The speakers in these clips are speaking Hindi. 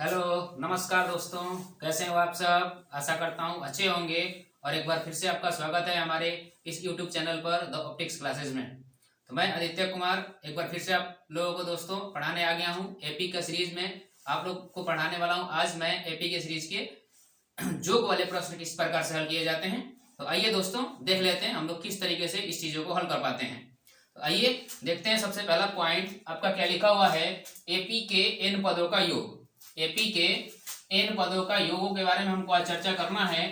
हेलो, नमस्कार दोस्तों। कैसे हो आप सब? आशा करता हूँ अच्छे होंगे। और एक बार फिर से आपका स्वागत है हमारे इस यूट्यूब चैनल पर द ऑप्टिक्स क्लासेस में। तो मैं आदित्य कुमार एक बार फिर से आप लोगों को दोस्तों पढ़ाने आ गया हूँ एपी का सीरीज में। आप लोग को पढ़ाने वाला हूँ आज मैं एपी के सीरीज के जोक वाले प्रश्न किस प्रकार से हल किए जाते हैं। तो आइए दोस्तों देख लेते हैं हम लोग किस तरीके से इस चीजों को हल कर पाते हैं। तो आइए देखते हैं। सबसे पहला पॉइंट आपका क्या लिखा हुआ है, एपी के एन पदों का योग। एपी के एन पदों का योगों के बारे में हमको आज चर्चा करना है।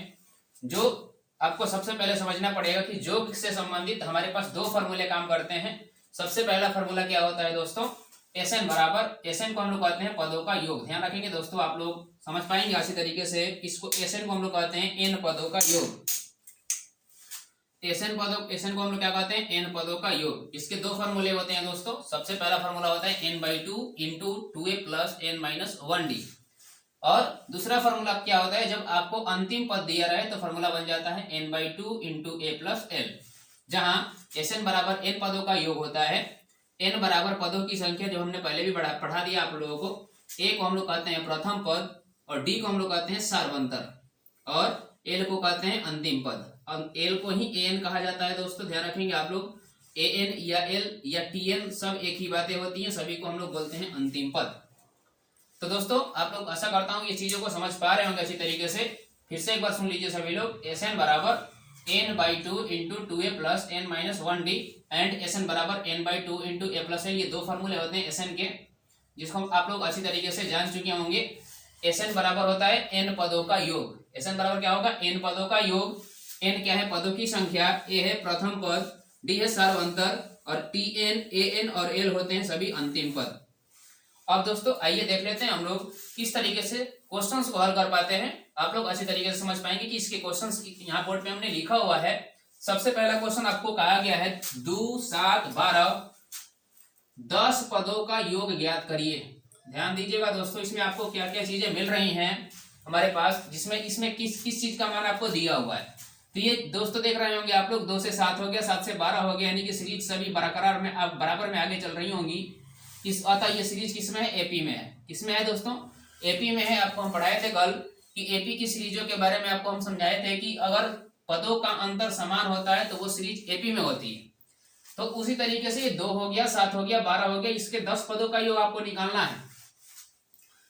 जो आपको सबसे पहले समझना पड़ेगा कि योग से संबंधित हमारे पास दो फॉर्मूले काम करते हैं। सबसे पहला फॉर्मूला क्या होता है दोस्तों, एस एन बराबर, एस एन को हम लोग कहते हैं पदों का योग। ध्यान रखेंगे दोस्तों, आप लोग समझ पाएंगे अच्छी तरीके से। इसको एस एन को हम लोग कहते हैं एन पदों का योग। एस एन को हम लोग क्या कहते हैं, एन पदों का योग। इसके दो फॉर्मूले होते हैं दोस्तों। सबसे पहला फॉर्मूला होता है n by two into two A plus N minus one d. और दूसरा फॉर्मूला क्या होता है, जब आपको अंतिम पद दिया रहे तो फॉर्मूला बन जाता है n by two into A plus l, जहां एस एन बराबर एन पदों का योग होता है। एन बराबर पदों की संख्या जो हमने पहले भी पढ़ा दिया आप लोगों को। ए को हम लोग कहते हैं प्रथम पद और डी को हम लोग कहते हैं सार्वंतर और एल को कहते हैं अंतिम पद। अब एल को ही ए एन कहा जाता है दोस्तों, ध्यान रखेंगे आप लोग। ए एन या एल या टी एन सब एक ही बातें होती हैं, सभी को हम लोग बोलते हैं अंतिम पद। तो दोस्तों आप लोग आशा करता हूँ ये चीजों को समझ पा रहे होंगे अच्छी तरीके से। फिर से एक बार सुन लीजिए सभी लोग। एस एन बराबर N by two into two A plus N minus one D and S N बराबर N by two into A plus L. ये दो फॉर्मूले होते हैं एस एन के, जिसको आप लोग अच्छी तरीके से जान चुके होंगे। एस एन बराबर होता है एन पदों का योग। एस एन बराबर क्या होगा, एन पदों का योग। एन क्या है, पदों की संख्या। ए है प्रथम पद, डी है सार्वंतर और टी एन, ए एन और एल होते हैं सभी अंतिम पद। अब दोस्तों आइए देख लेते हैं हम लोग किस तरीके से क्वेश्चंस को हल कर पाते हैं। आप लोग अच्छी तरीके से समझ पाएंगे कि इसके क्वेश्चंस यहाँ बोर्ड पे हमने लिखा हुआ है। सबसे पहला क्वेश्चन आपको कहा गया है 2, 7, 12 10 पदों का योग ज्ञात करिए। ध्यान दीजिएगा दोस्तों, इसमें आपको क्या क्या चीजें मिल रही हैं हमारे पास, जिसमें इसमें किस किस चीज का मान आपको दिया हुआ है। तो ये दोस्तों देख रहे होंगे आप लोग, 2 से 7 हो गया, 7 से 12 हो गया, यानी कि सीरीज सभी बरकरार में बराबर में आगे चल रही होंगी। इस अतः ये सीरीज किसमें है, एपी में है। किसमें है दोस्तों, एपी में है। आपको हम पढ़ाए थे कल कि एपी की सीरीजों के बारे में आपको हम समझाए थे कि अगर पदों का अंतर समान होता है तो वो सीरीज एपी में होती है। तो उसी तरीके से 2 हो गया, 7 हो गया, 12 हो गया, इसके 10 पदों का योग आपको निकालना है।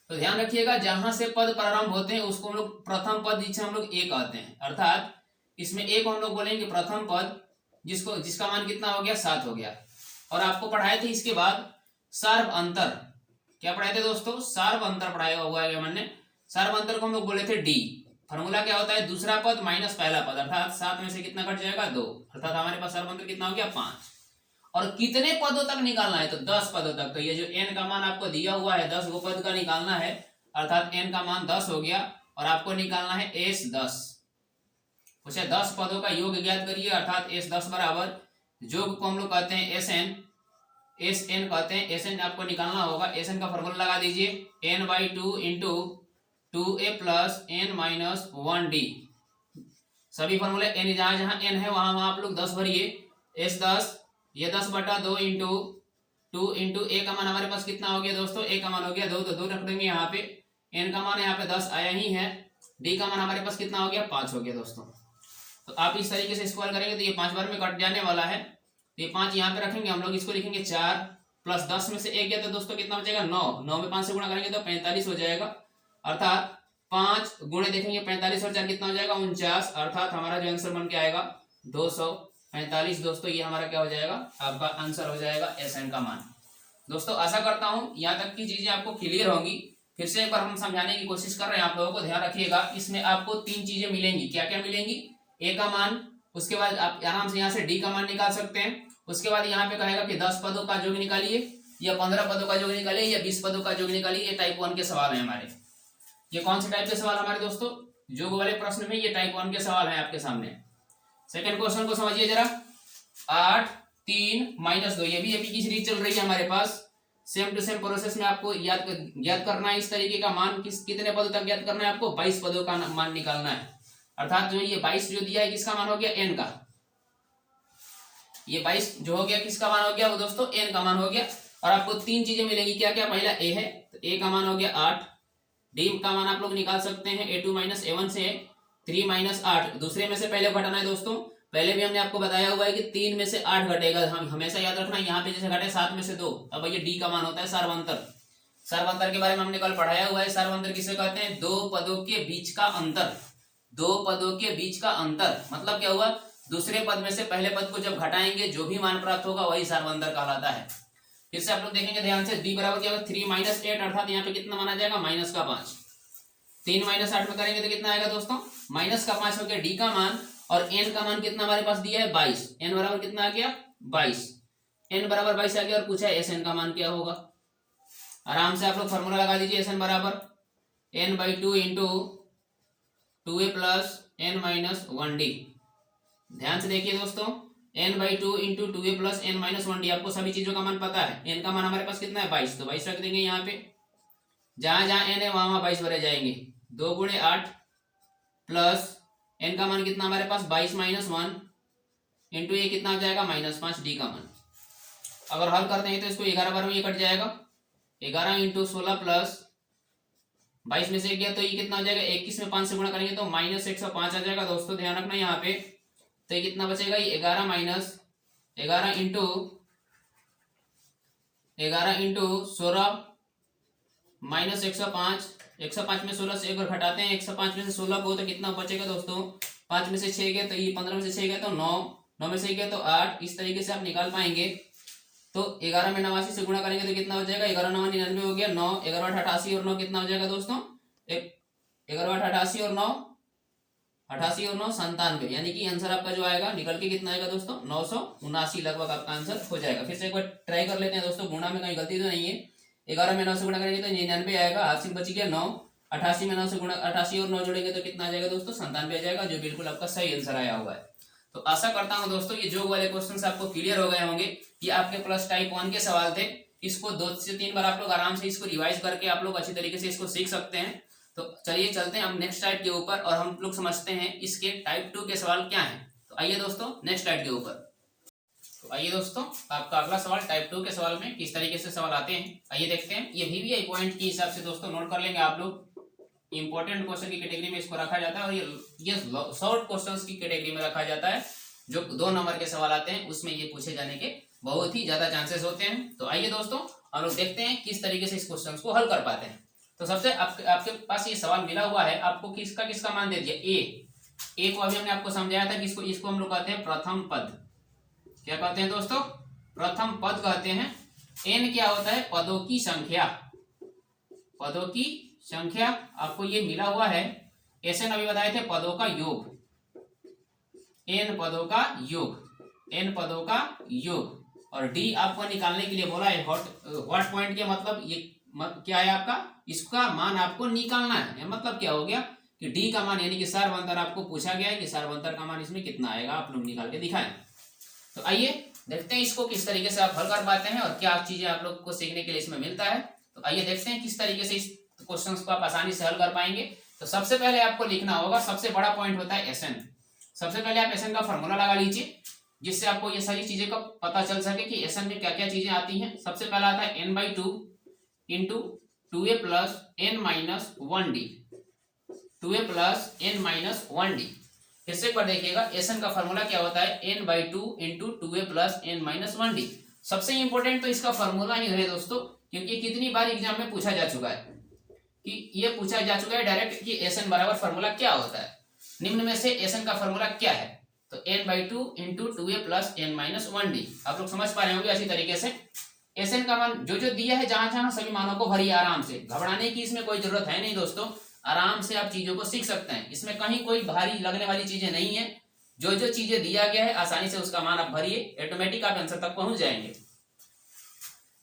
तो ध्यान रखिएगा, जहां से पद प्रारंभ होते हैं उसको हम लोग प्रथम पद, जिसे हम लोग ए कहते हैं। अर्थात इसमें ए को हम लोग बोलेंगे प्रथम पद, जिसका मान कितना हो गया, 7 हो गया। और आपको पढ़ाए थे इसके बाद सर्व अंतर। क्या पढ़ाए थे दोस्तों, सर्व अंतर पढ़ाया हुआ है हमने। सर्व अंतर को हम लोग बोले थे डी। फॉर्मूला क्या होता है, दूसरा पद माइनस पहला पद, अर्थात 7 में से कितना कट जाएगा, 2। अर्थात हमारे पास सर्व अंतर कितना हो गया, 5। और कितने पदों तक निकालना है, तो 10 पदों तक। तो ये जो एन का मान आपको दिया हुआ है 10 गो पद का निकालना है, अर्थात एन का मान 10 हो गया और आपको निकालना है एस 10। उसे 10 पदों का योग ज्ञात करिए, अर्थात एस 10 बराबर, योग को हम लोग कहते हैं एस एन, एस एन कहते हैं। एस एन आपको निकालना होगा, एस एन का फॉर्मूला लगा दीजिए, n by two into two A plus N minus one d. सभी फॉर्मूले एन, जहां जहां एन है वहां वहां आप लोग 10 भरिए। एस 10, ये 10 बटा 2 इंटू टू इंटू ए का मान हमारे पास कितना हो गया दोस्तों, ए का मान हो गया 2, तो 2 रख देंगे यहाँ पे। एन का मान यहाँ पे 10 आया ही है, डी का मान हमारे पास कितना हो गया, 5 हो गया दोस्तों। तो आप इस तरीके से स्क्वायर करेंगे तो ये 5 बार में कट जाने वाला है। तो ये 5 यहाँ पे रखेंगे हम लोग, इसको लिखेंगे 4 प्लस 10 में से 1 गया तो दोस्तों कितना बचेगा, 9। 9 में 5 से गुणा करेंगे तो 45 हो जाएगा। अर्थात 5 गुणे देखेंगे 45 और 4 कितना हो जाएगा, 49। अर्थात हमारा जो आंसर बन के आएगा 245 दोस्तों। ये हमारा क्या हो जाएगा, आपका आंसर हो जाएगा एस एन का मान। दोस्तों आशा करता हूँ यहाँ तक की चीजें आपको क्लियर होंगी। फिर से एक बार हम समझाने की कोशिश कर रहे हैं आप लोगों को। ध्यान रखिएगा, इसमें आपको 3 चीजें मिलेंगी। क्या क्या मिलेंगी, ए का मान, उसके बाद आप आराम से यहाँ से डी का मान निकाल सकते हैं। उसके बाद यहाँ पे कहेगा कि 10 पदों का योग निकालिए, या 15 पदों का योग निकालिए, या 20 पदों का योग निकालिए। ये टाइप 1 के सवाल है हमारे। ये कौन से टाइप के सवाल हमारे दोस्तों, योग वाले प्रश्न में ये टाइप 1 के सवाल है आपके सामने। सेकंड क्वेश्चन को समझिए जरा, 8, 3, -2, ये भी एपी की सीरीज चल रही है हमारे पास। सेम टू सेम प्रोसेस में आपको याद करना है इस तरीके का मान। कितने पदों तक याद करना है आपको, 22 पदों का मान निकालना है। अर्थात जो ये 22 जो दिया है किसका मान हो गया, एन का। ये 22 जो हो गया किसका मान हो गया, वो दोस्तों एन का मान हो गया। और आपको 3 चीजें मिलेंगी। क्या क्या, पहला ए है, तो ए का मान हो गया 8, डी का मान आप लोग निकाल सकते हैं A2 माइनस A1 से 3 माइनस 8 दूसरे में से पहले घटाना है दोस्तों। पहले भी हमने आपको बताया हुआ है कि 3 में से 8 घटेगा, हम हमेशा याद रखना। यहाँ पे जैसे घटे 7 में से 2, अब ये डी का मान होता है सर्वांतर। सर्वांतर के बारे में हमने कल पढ़ाया हुआ है। सर्वांतर किसे कहते हैं? दो पदों के बीच का अंतर। दो पदों के बीच का अंतर मतलब क्या हुआ? दूसरे पद में से पहले पद को जब घटाएंगे जो भी मान प्राप्त होगा वही सर्वांतर कहलाता है। फिर से आप लोग देखेंगे ध्यान से, d बराबर क्या होगा? 3 माइनस 8, अर्थात यहाँ पे कितना माना जाएगा? माइनस का 5। 3 माइनस 8 में करेंगे तो कितना आएगा दोस्तों? माइनस का 5 हो गया डी का मान। और n का मान कितना हमारे पास दिया है? 22। n बराबर कितना आ गया? 22। n बराबर 22 आ गया और पूछा है Sn का मान क्या होगा। आराम से आप लोग फॉर्मूला लगा दीजिए। Sn बराबर n/2 into 2a plus n minus 1d। ध्यान से देखिए दोस्तों, n/2 into 2a plus n minus 1d। आपको सभी चीजों का मान पता है। n का मान हमारे पास कितना है? 22, तो 22 रख देंगे यहाँ पे। जहां जहां n है वहां 22 भरे जाएंगे। 2 गुणे 8 प्लस n का मान कितना हमारे पास? 22 माइनस 1 इंटू ये कितना आ जाएगा? -5 डी का मान। अगर हल करते हैं तो इसको 11 बार में ये कट जाएगा। 11 इंटू 16 प्लस 22 में से गया तो ये कितना हो जाएगा? 21 में 5 से गुणा करेंगे तो -105 आ जाएगा दोस्तों। ध्यान रखना यहाँ पे। तो ये कितना बचेगा? ये 11 माइनस 11 इंटू 16 माइनस 105। 105 में 16 से एक बार घटाते हैं। 105 में से 16 को तो कितना बचेगा दोस्तों? 5 में से 6 गए तो ये 15 में से 6 गए तो 9, 9 में से गए तो 8। इस तरीके से आप निकाल पाएंगे। तो 11 में 89 से गुणा करेंगे तो कितना हो जाएगा? 11 9 99 हो गया। 9 11 88 और 9 कितना हो जाएगा दोस्तों? 11 88 और 9 88 और 9 97। यानी कि आंसर आपका जो आएगा निकल के कितना आएगा दोस्तों? 979 लगभग आपका आंसर हो जाएगा। फिर से एक बार ट्राई कर लेते हैं दोस्तों, गुणा में कहीं गलती तो नहीं है। 11 में 9 से गुणा करेंगे तो 99 आएगा। हासिल बच गया 9। 88 में 9 से गुणा 88 और 9 जोड़ेंगे तो कितना आ जाएगा दोस्तों? 97 आ जाएगा, जो बिल्कुल आपका सही आंसर आया हुआ है। तो आशा करता हूं दोस्तों ये जो वाले क्वेश्चन आपको क्लियर हो गए होंगे। ये आपके प्लस टाइप 1 के सवाल थे। इसको 2 से 3 बार आप लोग आराम से इसको रिवाइज करके आप लोग अच्छी तरीके से इसको सीख सकते हैं। तो चलिए चलते हैं हम नेक्स्ट टाइप के ऊपर और हम लोग समझते हैं इसके टाइप 2 के सवाल क्या हैं। तो आइए दोस्तों नेक्स्ट टाइप के ऊपर। तो आइए दोस्तों, आपका अगला सवाल टाइप 2 के सवाल में किस तरीके से सवाल आते हैं आइए देखते हैं। ये VVI पॉइंट के हिसाब से दोस्तों नोट कर लेंगे आप लोग। इंपॉर्टेंट क्वेश्चन की कैटेगरी में इसको रखा जाता है और ये शॉर्ट क्वेश्चंस की कैटेगरी में रखा जाता है। जो 2 नंबर के सवाल आते हैं उसमें ये पूछे जाने के बहुत ही ज्यादा चांसेस होते हैं। तो आइए दोस्तों हम लोग देखते हैं किस तरीके से इस क्वेश्चन को हल कर पाते हैं। तो सबसे आपके पास ये सवाल मिला हुआ है, आपको किसका मान दे दिया? ए को अभी हमने आपको समझाया था कि इसको हम लोग कहते हैं प्रथम पद। क्या कहते हैं दोस्तों? प्रथम पद कहते हैं। एन क्या होता है? पदों की संख्या। पदों की संख्या आपको ये मिला हुआ है। एन अभी बताए थे पदों का योग। एन पदों का योग, एन पदों का योग। और डी आपको निकालने के लिए बोला है। हॉट पॉइंट के मतलब ये क्या है आपका? इसका मान आपको निकालना है। मतलब क्या हो गया कि डी का मान यानी कि सर्वांतर आपको पूछा गया है कि सर्वांतर का मान इसमें कितना आएगा, आप लोग निकाल के दिखाएं। तो आइए देखते हैं इसको किस तरीके से आप हल कर पाते हैं और क्या चीजें आप लोग को सीखने के लिए इसमें मिलता है। तो आइए देखते हैं किस तरीके से इस क्वेश्चन को आप आसानी से हल कर पाएंगे। तो सबसे पहले आपको लिखना होगा, सबसे बड़ा पॉइंट होता है Sn। सबसे पहले आप Sn का फॉर्मूला लगा लीजिए जिससे आपको ये सारी चीजें का पता चल सके कि Sn में क्या क्या चीजें आती हैं। सबसे पहला आता है n/2 into 2a plus n minus 1d। 2a plus n minus 1d। फिर से एक बार देखिएगा, Sn का फॉर्मूला क्या होता है? n/2 into 2a plus n minus 1d। सबसे इंपॉर्टेंट तो इसका फॉर्मूला ही है दोस्तों, क्योंकि कितनी बार एग्जाम में पूछा जा चुका है कि ये पूछा जा चुका है डायरेक्ट कि Sn बराबर फॉर्मूला क्या होता है। निम्न में से Sn का फॉर्मूला क्या है? तो n/2 into 2a plus n minus 1d। आप लोग समझ पा रहे होंगे अच्छी तरीके से। Sn का मान जो दिया है जहां जहां सभी मानों को भरिए आराम से। घबराने की इसमें कोई जरूरत है नहीं दोस्तों, आराम से आप चीजों को सीख सकते हैं। इसमें कहीं कोई भारी लगने वाली चीजें नहीं है। जो चीजें दिया गया है आसानी से उसका मान आप भरिए, ऑटोमेटिक आप आंसर तक पहुंच जाएंगे।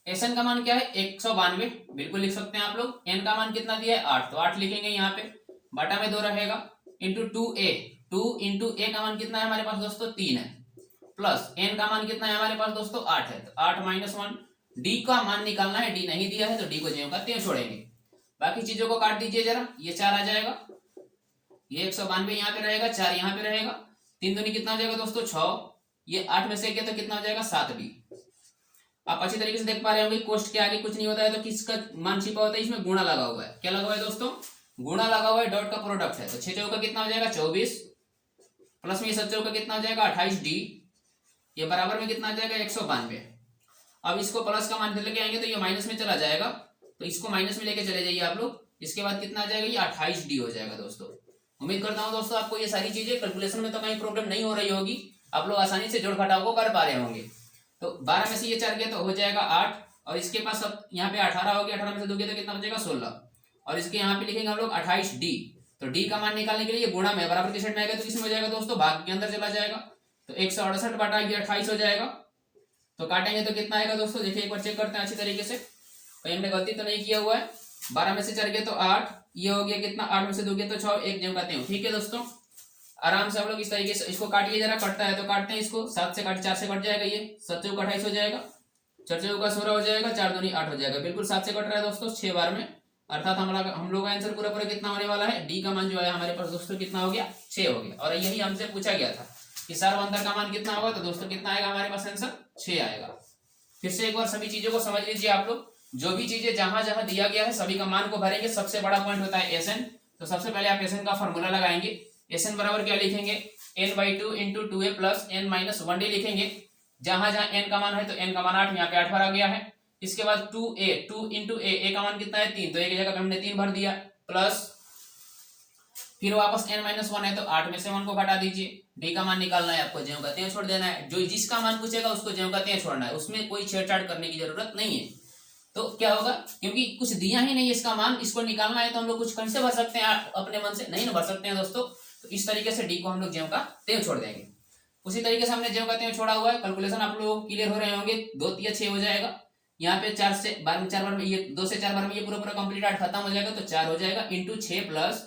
Sn का मान क्या है? 192 बिल्कुल लिख सकते हैं आप लोग। n का मान कितना दिया है? 8, तो 8 लिखेंगे यहाँ पे। बटा में 2 रहेगा इंटू 2a। 2 इंटू a का मान कितना है हमारे पास दोस्तों? 3 है। प्लस n का मान कितना है हमारे पास दोस्तों? 8 है। तो 8 माइनस 1। d का मान निकालना है, d नहीं दिया है तो d को ज्यों का त्यों छोड़ेंगे। बाकी चीजों को काट दीजिए जरा। ये 4 आ जाएगा, ये 192 यहाँ पे रहेगा, 4 यहाँ पे रहेगा। 3 दूनी कितना हो जाएगा दोस्तों? 6। ये 8 में से गया तो कितना हो जाएगा? 7b। आप अच्छी तरीके से देख पा रहे होंगे कोष्ट के आगे कुछ नहीं होता है तो किसका मान छिपा होता है, इसमें गुणा लगा हुआ है। क्या लगा हुआ है दोस्तों, गुणा लगा हुआ है, डॉट का प्रोडक्ट है। तो 6 चौका कितना हो जाएगा 24, प्लस में 7 चौका कितना हो जाएगा 28D, ये बराबर में कितना आ जाएगा 192। अब इसको प्लस का मान लेके आएंगे तो ये माइनस में चला जाएगा, तो इसको माइनस में लेके चले जाइए आप लोग। इसके बाद कितना आ जाएगा, ये 28D हो जाएगा दोस्तों। उम्मीद करता हूँ दोस्तों आपको ये सारी चीजें कैलकुलेशन में तो कहीं प्रॉब्लम नहीं हो रही होगी, आप लोग आसानी से जोड़ घटाव को कर पा रहे होंगे। तो 12 में से ये 4 गया तो हो जाएगा 8, और इसके पास अब यहाँ पे 18 हो गया, 18 में से 2 गया तो कितना बचेगा 16, और इसके यहाँ पे लिखेंगे हम लोग 28D। तो D का मान निकालने के लिए गुणा में बराबर की साइड में आएगा तो इसमें हो जाएगा दोस्तों भाग के अंदर चला जाएगा, तो 168 बटा 28 हो जाएगा। तो काटेंगे तो कितना आएगा दोस्तों, देखिए एक बार चेक करते हैं अच्छी तरीके से, कहीं हमने गलती तो नहीं किया हुआ है। 12 में से 4 गया तो 8, ये हो गया कितना 8 में से 2 गया तो 6, एक जम काटते हैं। ठीक है दोस्तों, आराम से हम लोग इस तरीके से इसको काटिए जरा, कटता है तो काटते हैं इसको, 7 से काट 4 से कट जाएगा, ये 7 चौका 28 हो जाएगा, 4 चौका 16 हो जाएगा, 4 दूनी 8 हो जाएगा, बिल्कुल 7 से कट रहा है दोस्तों 6 बार में। अर्थात हम लोग का आंसर पूरा पूरा कितना होने वाला है, डी का मान जो है हमारे पास दोस्तों कितना हो गया 6 हो गया। और यही हमसे पूछा गया था कि सार्वंतर का मान कितना होगा, तो दोस्तों कितना आएगा हमारे पास आंसर 6 आएगा। फिर से एक बार सभी चीजों को समझ लीजिए आप लोग, जो भी चीजें जहां जहां दिया गया है सभी का मान को भरेंगे। सबसे बड़ा पॉइंट होता है एसएन, तो सबसे पहले आप एसएन का फॉर्मूला लगाएंगे। एसएन बराबर क्या लिखेंगे, n/2 into 2a plus n minus 1d लिखेंगे। जहां जहां n का मान है तो n का मान 8, यहाँ पे 8 भरा गया है। इसके बाद 2a, 2 इंटू a का मान कितना है 3, तो a की जगह पे हमने 3 भर दिया, प्लस फिर वापस n माइनस 1 है तो 8 में से 1 को घटा दीजिए। डी का मान निकालना है आपको, ज्यों का त्यों छोड़ देना है, जो जिसका मान पूछेगा उसको ज्यों का त्यों छोड़ना है, उसमें कोई छेड़छाड़ करने की जरूरत नहीं है। तो क्या होगा, क्योंकि कुछ दिया ही नहीं इसका मान, इसको निकालना है तो हम लोग कुछ कैसे भर सकते हैं, अपने मन से नहीं ना भर सकते हैं दोस्तों। तो इस तरीके से डी को हम लोग ज्यों का त्यों छोड़ देंगे। उसी तरीके से हमने ज्यों का त्यों छोड़ा हुआ है, कैलकुलेशन आप लोग क्लियर हो रहे होंगे। 2 3 6 हो जाएगा, यहाँ पे 4 से 4 बार में ये 2 से 4 बार में ये पूरा पूरा कंप्लीट 8 खत्म हो जाएगा, तो 4 हो जाएगा इंटू 6 प्लस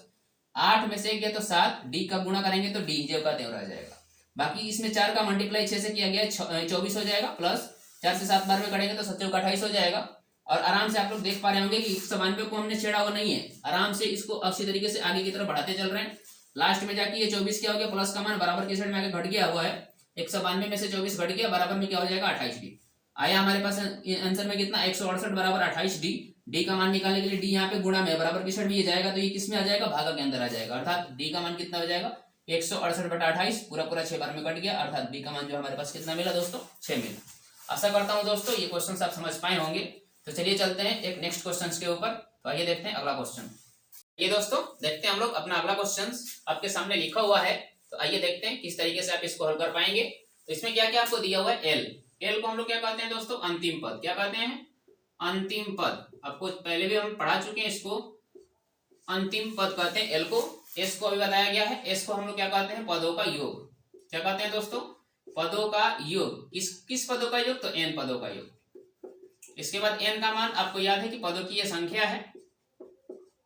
8 में से गया तो 7, डी का गुणा करेंगे तो डी ज्यों का त्यों रह जाएगा। बाकी इसमें 4 का मल्टीप्लाई 6 से किया गया 24 हो जाएगा, प्लस 4 से 7 बार में करेंगे तो 7 चौका 28 हो जाएगा। और आराम से आप लोग देख पा रहे होंगे कि 192 को हमने छेड़ा हुआ नहीं है, आराम से इसको अच्छी तरीके से आगे की तरफ बढ़ाते चल रहे हैं। लास्ट में जाके ये 24 क्या हो गया, प्लस का मान बराबर की साइड में आगे घट गया हुआ है, 192 में से 24 घट गया, बराबर में क्या हो जाएगा 28D आया हमारे पास आंसर में कितना 168 बराबर 28D। डी का मान निकालने के लिए डी यहाँ पे गुणा में बराबर की साइड में ये जाएगा तो ये किस में आ जाएगा, भागा के अंदर आ जाएगा, अर्थात डी का मान कितना हो जाएगा 168 बटा 28, पूरा पूरा 6 बार में कट गया, अर्थात डी का मान जो हमारे पास कितना मिला दोस्तों 6 मिला। आशा करता हूँ दोस्तों ये क्वेश्चन आप समझ पाए होंगे। तो चलिए चलते हैं एक नेक्स्ट क्वेश्चन के ऊपर। तो आइए देखते हैं अगला क्वेश्चन। ये दोस्तों देखते हैं हम लोग अपना अगला क्वेश्चन आपके सामने लिखा हुआ है, तो आइए देखते हैं किस तरीके से आप इसको हल कर पाएंगे। तो इसमें क्या क्या आपको दिया हुआ है, एल को हम लोग क्या कहते हैं दोस्तों, अंतिम पद। क्या कहते हैं, अंतिम पद। आपको पहले भी हम पढ़ा चुके हैं इसको, अंतिम पद कहते हैं एल को। एस को अभी बताया गया है, एस को हम लोग क्या कहते हैं, पदों का योग। क्या कहते हैं दोस्तों, पदों का योग। किस पदों का योग, तो एन पदों का योग। इसके बाद एन का मान आपको याद है कि पदों की ये संख्या है।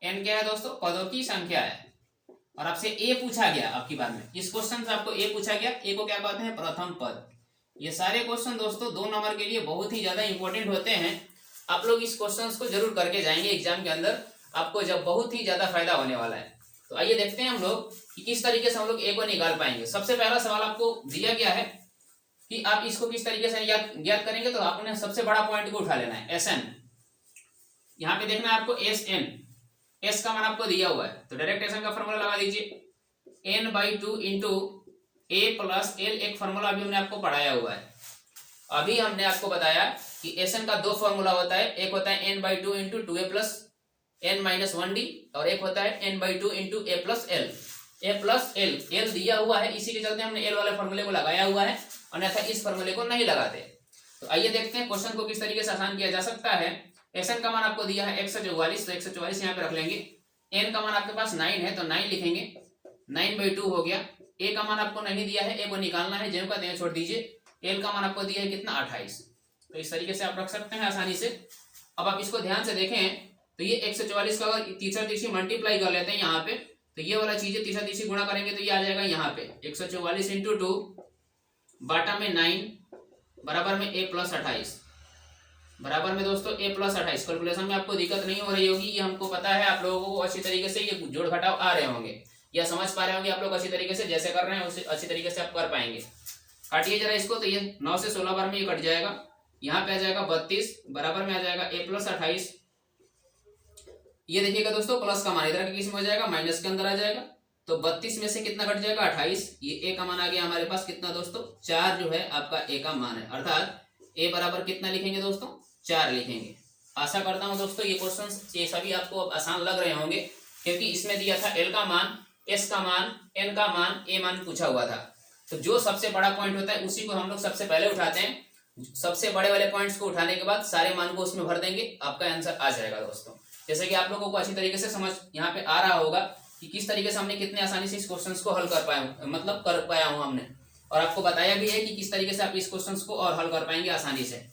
एन क्या है दोस्तों, पदों की संख्या है। और आपसे ए पूछा गया आपकी बार में, इस क्वेश्चन से आपको ए पूछा गया, ए को क्या कहते हैं, प्रथम पद। ये सारे क्वेश्चन दोस्तों 2 नंबर के लिए बहुत ही ज्यादा इंपॉर्टेंट होते हैं। आप लोग इस क्वेश्चन को जरूर करके जाएंगे एग्जाम के अंदर, आपको जब बहुत ही ज्यादा फायदा होने वाला है। तो आइए देखते हैं हम लोग कि किस तरीके से हम लोग ए को निकाल पाएंगे। सबसे पहला सवाल आपको दिया गया है कि आप इसको किस तरीके से ज्ञात करेंगे, तो आपने सबसे बड़ा पॉइंट को उठा लेना है, एस एन। यहाँ पे देखना है आपको एस एन, एस का मान आपको दिया हुआ है, तो डायरेक्ट एस एन का फॉर्मूला लगा दीजिए, n/2 इंटू ए प्लस एल। एक फॉर्मूला अभी हमने आपको पढ़ाया हुआ है। अभी हमने आपको बताया कि एस एन का 2 फॉर्मूला होता है, एक होता है n/2 into 2a plus n minus 1d, और एक होता है n/2 into a plus L. A plus L, L दिया हुआ है, इसी के चलते हमने एल वाले फॉर्मूले को लगाया हुआ है, अन्यथा इस फॉर्मूले को नहीं लगाते। तो आइए देखते हैं क्वेश्चन को किस तरीके से आसान किया जा सकता है। एस एन का मान आपको दिया है 144, तो 144 यहाँ पे रख लेंगे। एन का मान आपके पास 9 है तो 9 लिखेंगे, 9/2 हो गया। ए का मान आपको नहीं दिया है, ए को निकालना है, ज्यों का त्यों छोड़ दीजिए। एल का मान आपको दिया है कितना 28, तो इस तरीके से आप रख सकते हैं आसानी से। अब आप इसको ध्यान से देखें तो ये 144 का अगर तीसरा तीसरी मल्टीप्लाई कर लेते हैं यहाँ पे, तो ये वाला चीज है, तीसरा तीसरी गुणा करेंगे तो ये आ जाएगा यहाँ पे 144 इंटू 2 बाटा में 9 बराबर में a प्लस 28, बराबर में दोस्तों a प्लस 28। कैलकुलेशन में आपको दिक्कत नहीं हो रही होगी, ये हमको पता है। आप लोगों को अच्छी तरीके से ये जोड़ घटाव आ रहे होंगे या समझ पा रहे होंगे आप लोग अच्छी तरीके से, जैसे कर रहे हैं उसे अच्छी तरीके से आप कर पाएंगे। काटिए जरा इसको, तो ये 9 से 16 बार में ये कट जाएगा, यहाँ पे आ जाएगा 32, बराबर में आ जाएगा a प्लस 28। ये देखिएगा दोस्तों प्लस का मान इधर किस में हो जाएगा, माइनस के अंदर आ जाएगा। तो 32 में से कितना घट जाएगा, 28। ये a का मान आ गया हमारे पास कितना दोस्तों, 4 जो है आपका a का मान है, अर्थात a बराबर कितना लिखेंगे दोस्तों, 4 लिखेंगे। आशा करता हूं दोस्तों ये क्वेश्चन ये सभी आपको आसान लग रहे होंगे, क्योंकि इसमें दिया था l का मान, s का मान, n का मान, a मान पूछा हुआ था। तो जो सबसे बड़ा पॉइंट होता है उसी को हम लोग सबसे पहले उठाते हैं। सबसे बड़े वाले पॉइंट्स को उठाने के बाद सारे मान को उसमें भर देंगे, आपका आंसर आ जाएगा दोस्तों। जैसे कि आप लोगों को अच्छी तरीके से समझ यहाँ पे आ रहा होगा कि किस तरीके से हमने कितने आसानी से इस क्वेश्चन को हल कर पाया, मतलब कर पाया हूँ हमने, और आपको बताया भी है कि किस तरीके से आप इस क्वेश्चन को और हल कर पाएंगे आसानी से।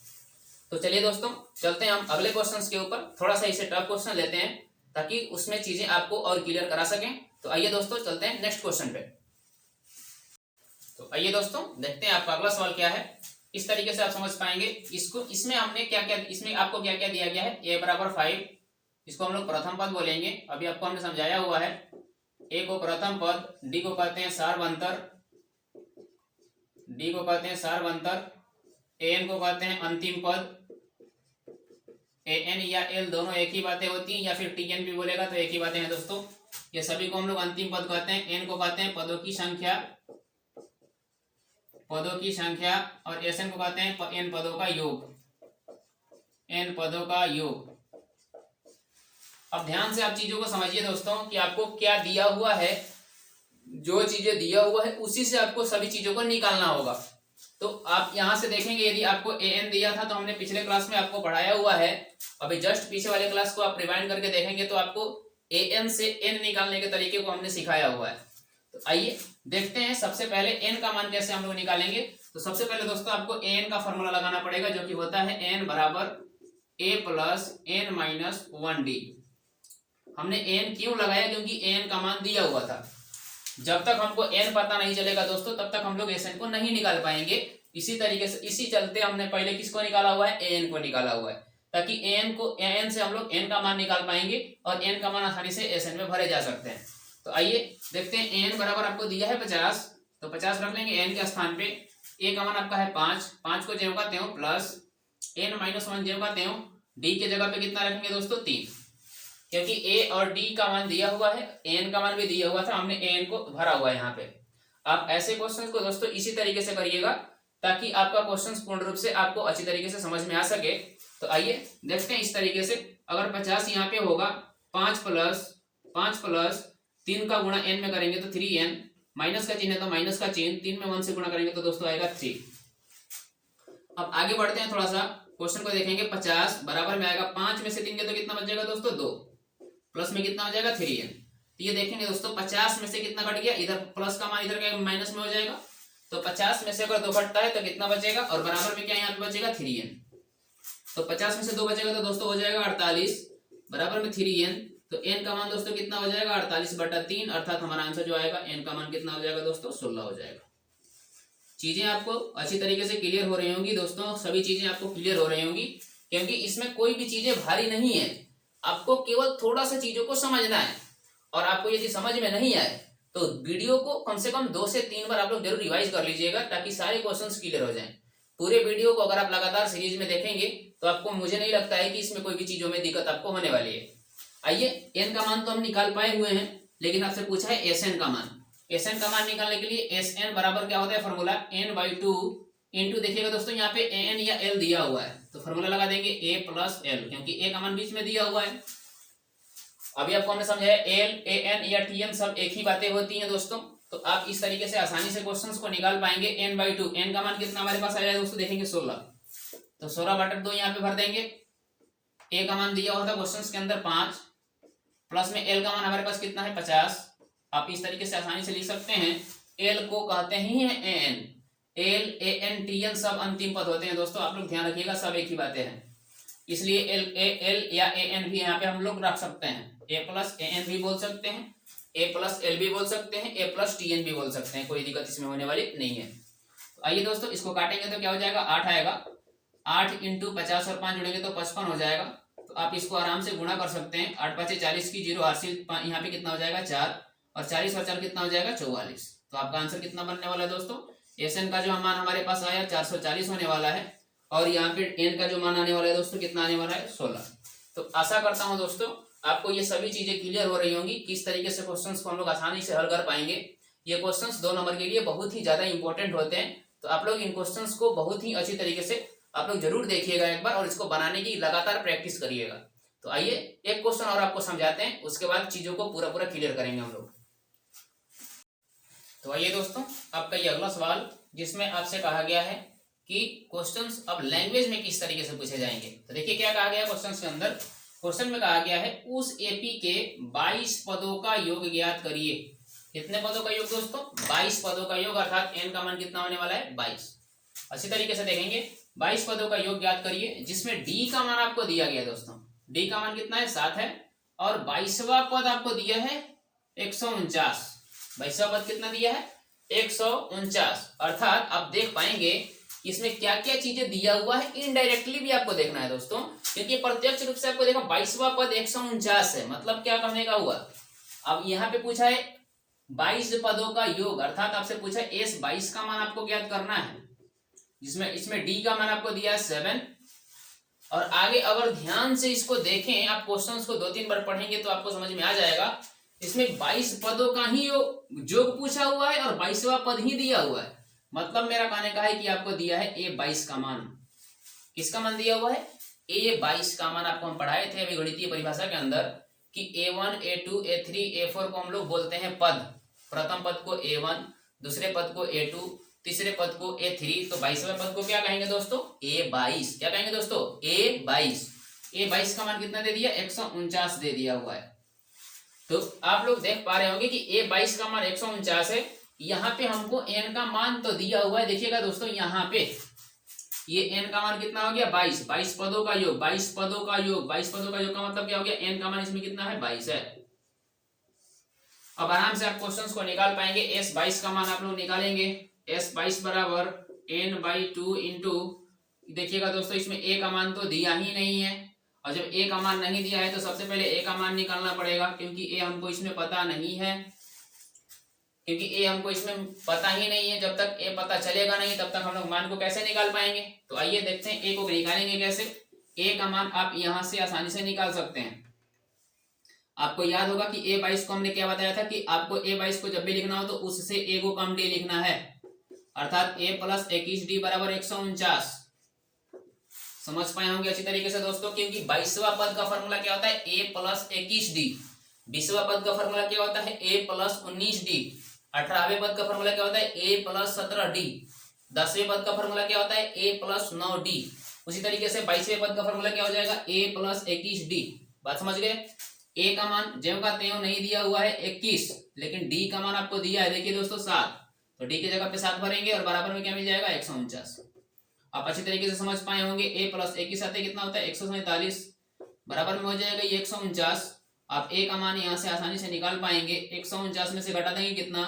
तो चलिए दोस्तों चलते हैं हम अगले क्वेश्चन के ऊपर। थोड़ा सा इसे टफ क्वेश्चन लेते हैं ताकि उसमें चीजें आपको और क्लियर करा सकें। तो आइए दोस्तों चलते हैं नेक्स्ट क्वेश्चन पे। तो आइए दोस्तों देखते हैं आपका अगला सवाल क्या है। इस तरीके से आप समझ पाएंगे इसको। इसमें हमने क्या क्या, इसमें आपको क्या क्या दिया गया है, a बराबर 5, इसको हम लोग प्रथम पद बोलेंगे। अभी आपको हमने समझाया हुआ है, a को प्रथम पद, d को कहते हैं सार्वंतर, d को कहते हैं सार्वंतर, an को कहते हैं अंतिम पद। an या l दोनों एक ही बातें होती हैं, या फिर tn भी बोलेगा तो एक ही बातें हैं दोस्तों। ये सभी को हम लोग अंतिम पद कहते हैं। n को कहते हैं पदों की संख्या, पदों की संख्या, और sn को कहते हैं n पदों का योग, n पदों का योग। अब ध्यान से आप चीजों को समझिए दोस्तों कि आपको क्या दिया हुआ है, जो चीजें दिया हुआ है उसी से आपको सभी चीजों को निकालना होगा। तो आप यहां से देखेंगे, यदि आपको an दिया था तो हमने पिछले क्लास में आपको पढ़ाया हुआ है। अभी जस्ट पीछे वाले क्लास को आप रिवाइंड करके देखेंगे तो आपको an से n निकालने के तरीके को हमने सिखाया हुआ है। तो आइए देखते हैं सबसे पहले n का मान कैसे हम लोग निकालेंगे। तो सबसे पहले दोस्तों आपको an का फॉर्मूला लगाना पड़ेगा, जो कि होता है n बराबर a plus n minus 1d। हमने n क्यों लगाया, क्योंकि n का मान दिया हुआ था। जब तक हमको n पता नहीं चलेगा दोस्तों तब तक हम लोग sn को नहीं निकाल पाएंगे। इसी तरीके से इसी चलते हमने पहले किसको निकाला हुआ है, an को निकाला हुआ है, ताकि an से हम लोग n का मान निकाल पाएंगे और n का मान आसानी से sn में भरे जा सकते हैं। तो आइए देखते हैं, n बराबर आपको दिया है 50, तो 50 रख लेंगे n के स्थान पे। a का मान आपका है 5, 5 को ज्यों का त्यों प्लस n माइनस 1 ज्यों का त्यों, d के जगह पे कितना रखेंगे दोस्तों, 3, क्योंकि a और d का मान दिया हुआ है, n का मान भी दिया हुआ था, हमने an को भरा हुआ है यहाँ पे। आप ऐसे क्वेश्चन को दोस्तों इसी तरीके से करिएगा ताकि आपका क्वेश्चन पूर्ण रूप से आपको अच्छी तरीके से समझ में आ सके। तो आइए देखते हैं इस तरीके से। अगर 50 यहाँ पे होगा, 5 प्लस 3 का गुणा n में करेंगे तो 3n, माइनस का चिन्ह है तो माइनस का चिन्ह, 3 में 1 से गुणा करेंगे तो दोस्तों आएगा 3। अब आगे बढ़ते हैं, थोड़ा सा क्वेश्चन को देखेंगे। 50 बराबर में आएगा 5 में से 3 के तो कितना बच जाएगा दोस्तों, 2, प्लस में कितना हो जाएगा 3n। तो ये देखेंगे दोस्तों 50 में से कितना घट गया, इधर प्लस का मान इधर का माइनस में हो जाएगा। तो 50 में से अगर 2 घटता है तो कितना बचेगा, और बराबर में क्या यहाँ पे बचेगा 3n। तो 50 में से 2 बचेगा तो दोस्तों हो जाएगा 48, बराबर में 3n। तो n का मान दोस्तों कितना हो जाएगा, 48/3, अर्थात हमारा आंसर जो आएगा n का मान कितना हो जाएगा दोस्तों, 16 हो जाएगा। चीजें आपको अच्छी तरीके से क्लियर हो रही होंगी दोस्तों, सभी चीजें आपको क्लियर हो रही होंगी, क्योंकि इसमें कोई भी चीजें भारी नहीं है। आपको केवल थोड़ा सा चीजों को समझना है, और आपको यदि समझ में नहीं आए तो वीडियो को कम से कम 2 से 3 बार आप लोग जरूर रिवाइज कर लीजिएगा, ताकि सारे क्वेश्चंस क्लियर हो जाएं। पूरे वीडियो को अगर आप लगातार सीरीज में देखेंगे तो आपको, मुझे नहीं लगता है कि इसमें कोई भी चीजों में दिक्कत आपको होने वाली है। आइए, n का मान तो हम निकाल पाए हुए हैं, लेकिन आपसे पूछा है sn का मान। sn का मान निकालने के लिए sn बराबर क्या होता है, फॉर्मूला n/2 इंटू, देखिएगा दोस्तों यहाँ पे an या l दिया हुआ है तो फॉर्मूला लगा देंगे a प्लस l, क्योंकि a का मान बीच में दिया हुआ है। अभी आपको हमने समझाया l, an या tn सब एक ही बातें होती हैं दोस्तों। तो आप इस तरीके से आसानी से क्वेश्चंस को निकाल पाएंगे। n/2, n का मान कितना हमारे पास आया दोस्तों, देखेंगे 16, तो 16/2 यहाँ पे भर देंगे। a का मान दिया हुआ था क्वेश्चंस के अंदर 5, प्लस में l का मान हमारे पास कितना है 50। आप इस तरीके से आसानी से लिख सकते हैं, l को कहते ही हैं an, l, an, tn सब अंतिम पद होते हैं दोस्तों, आप लोग ध्यान रखिएगा, सब एक ही बातें हैं। इसलिए l या an भी यहाँ पे हम लोग रख सकते हैं, a प्लस an भी बोल सकते हैं, a प्लस l भी बोल सकते हैं, a प्लस tn भी बोल सकते हैं, कोई दिक्कत इसमें होने वाली नहीं है। तो आइए दोस्तों इसको काटेंगे तो क्या हो जाएगा, 8 आएगा। 8 इंटू 50 और 5 जुड़ेंगे तो 55 हो जाएगा। तो आप इसको आराम से गुणा कर सकते हैं। 8 5 40 की, 0 हासिल, यहाँ पे कितना हो जाएगा 4, और 40 और 4 कितना हो जाएगा 44। तो आपका आंसर कितना बनने वाला है दोस्तों, sn का जो मान हमारे पास आया 440 होने वाला है। और यहाँ पे n का जो मान आने वाला है दोस्तों कितना आने वाला है 16। तो आशा करता हूँ दोस्तों आपको ये सभी चीजें क्लियर हो रही होंगी, किस तरीके से क्वेश्चंस को हम लोग आसानी से हल कर पाएंगे। ये क्वेश्चंस 2 नंबर के लिए बहुत ही ज्यादा इंपॉर्टेंट होते हैं, तो आप लोग इन क्वेश्चंस को बहुत ही अच्छी तरीके से आप लोग जरूर देखिएगा एक बार, और इसको बनाने की लगातार प्रैक्टिस करिएगा। तो आइए एक क्वेश्चन और आपको समझाते हैं, उसके बाद चीजों को पूरा पूरा क्लियर करेंगे हम लोग। तो आइए दोस्तों, आपका ये अगला सवाल जिसमें आपसे कहा गया है कि क्वेश्चंस अब लैंग्वेज में किस तरीके से पूछे जाएंगे। तो देखिए क्या कहा गया है क्वेश्चंस के अंदर। क्वेश्चन में कहा गया है उस एपी के 22 पदों का योग ज्ञात करिए। कितने पदों का योग दोस्तों? 22 पदों का योग, अर्थात n का मान कितना होने वाला है 22। अच्छी तरीके से देखेंगे, 22 पदों का योग ज्ञात करिए, जिसमें डी का मान आपको दिया गया है दोस्तों। डी का मान कितना है 7 है, और 22वां पद आपको दिया है 149। 22वां पद कितना दिया है 149। अर्थात आप देख पाएंगे इसमें क्या क्या चीजें दिया हुआ है, इनडायरेक्टली भी आपको देखना है दोस्तों, क्योंकि प्रत्यक्ष रूप से आपको देखा 22वां पद 149 है, मतलब क्या कहने का हुआ। अब यहाँ पे पूछा है 22 पदों का योग, अर्थात आपसे पूछा है S 22 का मान आपको ज्ञात करना है, जिसमें इसमें D का मान आपको दिया है 7। और आगे अगर ध्यान से इसको देखें, आप क्वेश्चंस को 2-3 बार पढ़ेंगे तो आपको समझ में आ जाएगा। इसमें 22 पदों का ही योग पूछा हुआ है और 22वां पद ही दिया हुआ है, मतलब मेरा कहने का है कि आपको दिया है A 22 का मान। किसका मान दिया हुआ है? A 22 का मान। आपको हम पढ़ाए थे अभी गणितीय परिभाषा के अंदर कि A1 A2 A3 A4 को हम लोग बोलते हैं पद। प्रथम पद को A1, दूसरे पद को A2, तीसरे पद को A3, तो 22वें पद को क्या कहेंगे दोस्तों? A22। क्या कहेंगे दोस्तों? A22। A22 का मान कितना दे दिया? 149 दे दिया हुआ है। तो आप लोग देख पा रहे होंगे कि A22 का मान 149 है। यहाँ पे हमको n का मान तो दिया हुआ है, देखिएगा दोस्तों यहाँ पे ये n का मान कितना हो गया 22। 22 पदों का योग, 22 पदों का योग, 22 पदों का योग का मतलब क्या हो गया? n का मान इसमें कितना है 22 है। अब आराम से आप क्वेश्चंस को निकाल पाएंगे। S 22 का मान आप लोग निकालेंगे, S 22 बराबर n/2 इंटू, देखिएगा दोस्तों इसमें a का मान तो दिया ही नहीं है, और जब a का मान नहीं दिया है तो सबसे पहले a का मान निकालना पड़ेगा, क्योंकि a हमको इसमें पता नहीं है। क्योंकि a हमको इसमें पता ही नहीं है, जब तक a पता चलेगा नहीं तब तक हम लोग मान को कैसे निकाल पाएंगे। तो आइए देखते हैं a को निकालेंगे कैसे। a का मान आप यहां से आसानी से निकाल सकते हैं। आपको याद होगा कि a 22 को हमने क्या बताया था कि आपको a 22 को जब भी लिखना हो तो उससे a को कम d लिखना है, अर्थात a + 21d बराबर 149। समझ पाए होंगे अच्छी तरीके से दोस्तों, क्योंकि 22वां पद का फॉर्मूला क्या होता है? a + 21d। 20वां पद का फॉर्मूला क्या होता है? a + 19d। 18वें पद का फॉर्मूला क्या होता है? a + 17d। 10वें पद का फॉर्मूला क्या होता है? a + 9d। उसी तरीके से 22वें पद का फॉर्मूला क्या हो जाएगा? a + 21d। बात समझ गए? a का मान ज्यों का त्यों नहीं दिया हुआ है 21, लेकिन d का मान आपको दिया है, देखिए दोस्तों 7, तो d की जगह पे 7 भरेंगे और बराबर में क्या मिल जाएगा? 149। आप अच्छी तरीके से समझ पाए होंगे। a + 21 आते कितना होता है? 147, बराबर में हो जाएगा ये 149। आप a का मान यहाँ से आसानी से निकाल पाएंगे। 149 में से घटा देंगे कितना?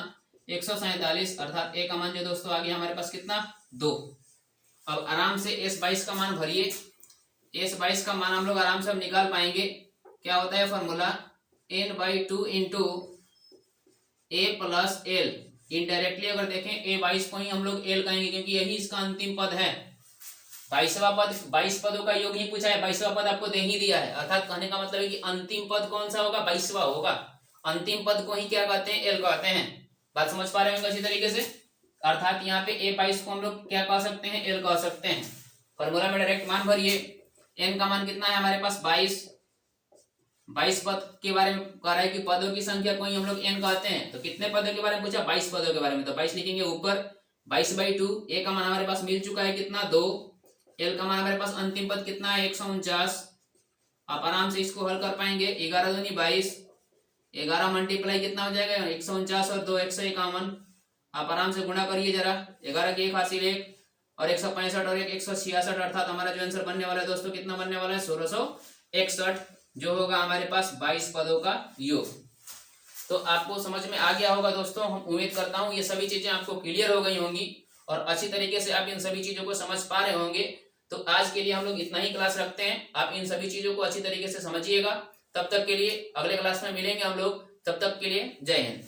147, अर्थात a का मान जो दोस्तों आ गया हमारे पास कितना? 2। अब आराम से S 22 का मान भरिए। S 22 का मान हम लोग आराम से अब निकाल पाएंगे। क्या होता है formula? n/2 into a + l। Indirectly अगर देखें a 22 को ही हम लोग l कहेंगे, क्योंकि यही इसका अंतिम पद है। 22वां पद, 22 पदों का योग ही पूछा है, 22वां पद आपको दे ही दिया है, अर्थात कहने का मतलब है कि अंतिम पद कौन सा होगा? 22वां होगा। अंतिम पद को ही क्या कहते हैं? एल कहते हैं। बात समझ पा रहे होंगे अच्छी तरीके से। अर्थात यहाँ पे a 22 को हम लोग क्या कह सकते हैं? एल कह सकते हैं। फॉर्मूला में डायरेक्ट मान भरिए। n का मान कितना है हमारे पास? 22। 22 पद के बारे में कह रहा है कि पदों की संख्या को ही हम लोग n कहते हैं, तो कितने पदों के बारे में पूछा? 22 पदों के बारे में, तो 22 लिखेंगे ऊपर। 22/2, a का मान हमारे पास मिल चुका है कितना? 2। l का मान हमारे पास अंतिम पद कितना है? 149। आप आराम से इसको हल कर पाएंगे। 11 दूनी 22, 11 मल्टीप्लाई कितना हो जाएगा? 149 और 2 151। आप आराम से गुणा करिए जरा। 11 के 1 हासिल 1 और 165 और 1 166, अर्थात हमारा जो आंसर बनने वाला है दोस्तों कितना बनने वाला है? 1661, जो होगा हमारे पास 22 पदों का योग। तो आपको समझ में आ गया होगा दोस्तों। हम उम्मीद करता हूँ ये सभी चीजें आपको क्लियर हो गई होंगी और अच्छी तरीके से आप इन सभी चीजों को समझ पा रहे होंगे। तो आज के लिए हम लोग इतना ही क्लास रखते हैं। आप इन सभी चीजों को अच्छी तरीके से समझिएगा। तब तक के लिए अगले क्लास में मिलेंगे हम लोग। तब तक के लिए जय हिंद।